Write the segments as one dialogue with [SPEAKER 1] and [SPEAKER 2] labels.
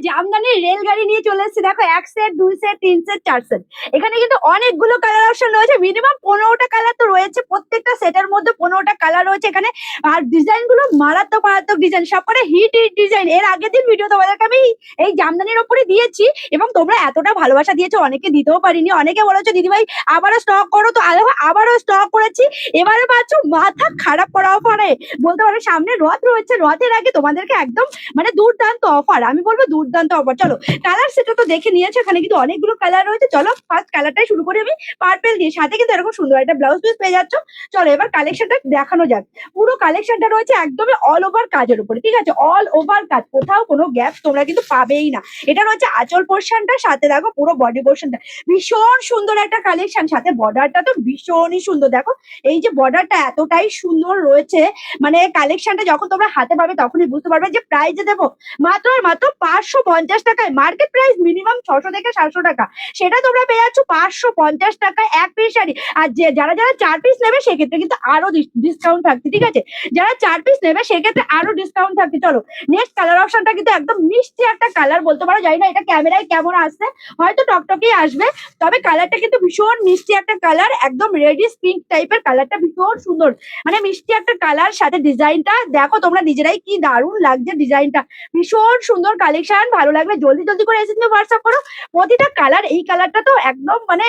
[SPEAKER 1] জামদানির রেলগাড়ি নিয়ে চলে এসেছে। দেখো ১ সেট, ২ সেট, ৩ সেট, ৪ সেট। এখানে কিন্তু অনেকগুলো কালার অপশন রয়েছে। মিনিমাম ১৫টা কালার তো রয়েছে। প্রত্যেকটা সেটের মধ্যে ১৫টা কালার রয়েছে এখানে। আর ডিজাইন গুলো মারাত্মক মারাত্মক ডিজাইন। সবকটা হিট ডিজাইন। এর আগের দিন ভিডিও তোমাদেরকে আমি এই জামদানির উপরে দিয়েছি এবং তোমরা এতটা ভালোবাসা দিয়েছো, অনেকে দিতেও পারিনি। অনেকে বলেছো দিদিভাই আবারও স্টক করো, তো আবারও স্টক করেছি। এবারে পাচ্ছ মাথা খারাপ করা অফারে। বলতে পারো সামনে রথ রয়েছে, রথের আগে তোমাদেরকে একদম মানে দুর্দান্ত অফার, আমি বলবো দুর্দান্ত অফার। চলো কালার সেটা তো দেখে নিয়েছো, এখানে কিন্তু অনেকগুলো কালার রয়েছে। চলো ফার্স্ট কালারটাই শুরু করি আমি পার্পেল দিয়ে। সাথে কিন্তু এরকম সুন্দর একটা ব্লাউজ পিস পেয়ে যাচ্ছ। চলো এবার কালেকশনটা দেখানো যাক। পুরো কালেকশনটা রয়েছে একদমই অল ওভার কাজের উপরে, ঠিক আছে? অল ওভার কাজ, কোথাও কোনো গ্যাপ তোমরা কিন্তু পাবেই না। এটা রয়েছে আঁচল পোর্শনটা, সাথে দেখো পুরো বডি পোর্শনটা ভীষণ সুন্দর একটা কালেকশন। সাথে বর্ডারটা তো ভীষণই সুন্দর। দেখো এই যে বর্ডারটা এতটাই সুন্দর রয়েছে, মানে কালেকশনটা যখন তোমরা হাতে পাবে তখনই বুঝতে পারবে যে প্রাইজে দেবো মাত্র আর মাত্র ৫৫০ টাকায়। মার্কেট প্রাইস মিনিমাম ৬০০ থেকে ৭০০ টাকা, সেটা তোমরা পেয়ে যাচ্ছ ৫৫০ টাকায় এক পিস শাড়ি। আর যারা যারা ৪ পিস নেবে সেক্ষেত্রে কিন্তু আরো ডিসকাউন্ট থাকছে, ঠিক আছে? যারা ৪ পিস নেবে সেক্ষেত্রে আরো ডিসকাউন্ট থাকছে। চলো নেক্সট কালার অপশনটা কিন্তু একদম মিষ্টি একটা কালার বলতে পারো, জানি না এটা ক্যামেরায় কেমন আসছে, হয়তো টকটকেই আসবে, তবে কালারটা কিন্তু ভীষণ মিষ্টি একটা কালার, একদম রেডিশ পিঙ্ক টাইপের কালারটা, ভীষণ সুন্দর মানে মিষ্টি একটা কালার। সাথে ডিজাইনটা দেখো তোমরা নিজেরাই, কি দারুণ লাগছে ডিজাইনটা, ভীষণ সুন্দর কালেকশন। ভালো লাগলে জলদি জলদি করে এসে তুমি হোয়াটসঅ্যাপ করো। প্রতিটা কালার, এই কালারটা তো একদম মানে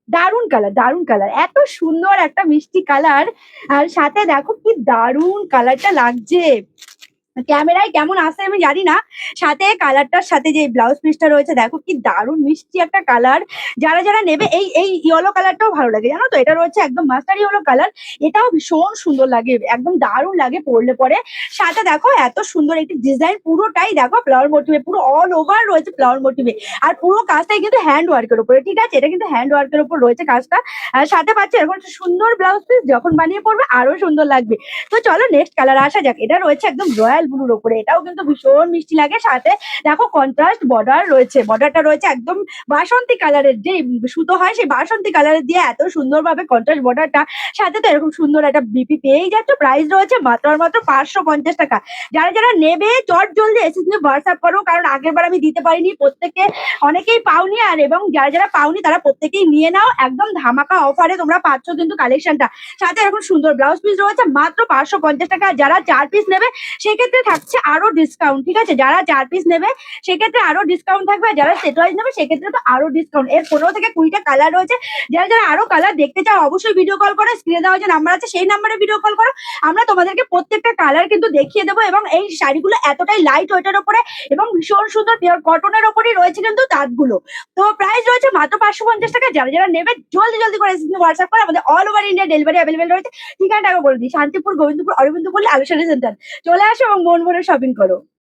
[SPEAKER 1] দারুণ কালার, দারুণ কালার, এত সুন্দর একটা মিষ্টি কালার। আর সাথে দেখো কি দারুণ কালারটা লাগছে, ক্যামেরায় কেমন আসে আমি জানি না। সাথে কালারটার সাথে যে ব্লাউজ পিসটা রয়েছে দেখো কি দারুণ মিষ্টি একটা কালার। যারা যারা নেবে এই এই ইয়েলো কালারটাও ভালো লাগে, জানো তো? এটা রয়েছে একদম মাস্টার ইয়েলো কালার, এটাও ভীষণ সুন্দর লাগে, একদম দারুণ লাগে পরলে পরে। সাথে দেখো এত সুন্দর একটি ডিজাইন, পুরোটাই দেখো ফ্লাওয়ার মোটিভে, পুরো অল ওভার রয়েছে ফ্লাওয়ার মোটিভে। আর পুরো কাজটাই কিন্তু হ্যান্ড ওয়ার্কের উপরে, ঠিক আছে? এটা কিন্তু হ্যান্ড ওয়ার্কের উপর রয়েছে কাজটা। আর সাথে পাচ্ছে এরকম একটা সুন্দর ব্লাউজ পিস, যখন বানিয়ে পড়বে আরো সুন্দর লাগবে। তো চলো নেক্সট কালার আসা যাক। এটা রয়েছে একদম রয়্যাল ব্লুর ওপরে, এটাও কিন্তু ভীষণ মিষ্টি লাগে। সাথে দেখো কন্ট্রাস্ট বর্ডার রয়েছে, বর্ডারটা রয়েছে একদম বাসন্তী কালারের, যে সুতো হয় সেই বাসন্তী কালারের দিয়ে এত সুন্দরভাবে কন্ট্রাস্ট বর্ডারটা। সাথে তো এরকম সুন্দর একটা বিপি পেয়েই যাচ্ছ। প্রাইস রয়েছে মাত্র আর মাত্র ৫৫০ টাকা। যারা যারা নেবে চট জলদি এসে তুমি হোয়াটসঅ্যাপ করো, কারণ আগের বার আমি দিতে পারিনি, প্রত্যেকে অনেকেই পাওনি। আর এবং যারা যারা পাওনি তারা প্রত্যেকেই নিয়ে নাও, একদম ধামাকা অফারে তোমরা পাচ্ছ কিন্তু কালেকশনটা। সাথে এরকম সুন্দর ব্লাউজ পিস রয়েছে মাত্র ৫৫০ টাকা। যারা ৪ পিস নেবে সেক্ষেত্রে থাকছে আরো ডিসকাউন্ট, ঠিক আছে? যারা ৪ পিস নেবে সেক্ষেত্রে আরো ডিসকাউন্ট থাকবে, আর যারা সেট ওয়াইজ নেবে সেক্ষেত্রে তো আরো ডিসকাউন্ট। এর ১৫ থেকে ২০টা কালার রয়েছে। যারা যারা আরো কালার দেখতে চাও অবশ্যই ভিডিও কল করো, স্ক্রিনে দেওয়া যে নাম্বার আছে সেই নাম্বারে ভিডিও কল করো। আমরা তোমাদেরকে প্রত্যেকটা কালার কিন্তু দেখিয়ে দেবো। এবং এই শাড়িগুলো এতটাই লাইট ওয়েটের উপরে এবং ভীষণ সুন্দর পিওর কটনের উপরই রয়েছে কিন্তু তাঁতগুলো। তো প্রাইস রয়েছে মাত্র ৫৫০ টাকা। যারা যারা নেবে জলদি জলদি করে হোয়াটসঅ্যাপ করে, আমাদের all over India delivery available রয়েছে। ঠিকানাটা বলে দিই, শান্তিপুর, গোবিন্দপুর, অরবিন্দপুর, আলোচনা সেন্টার। চলে আসো এবং মন ভরে শপিং করো।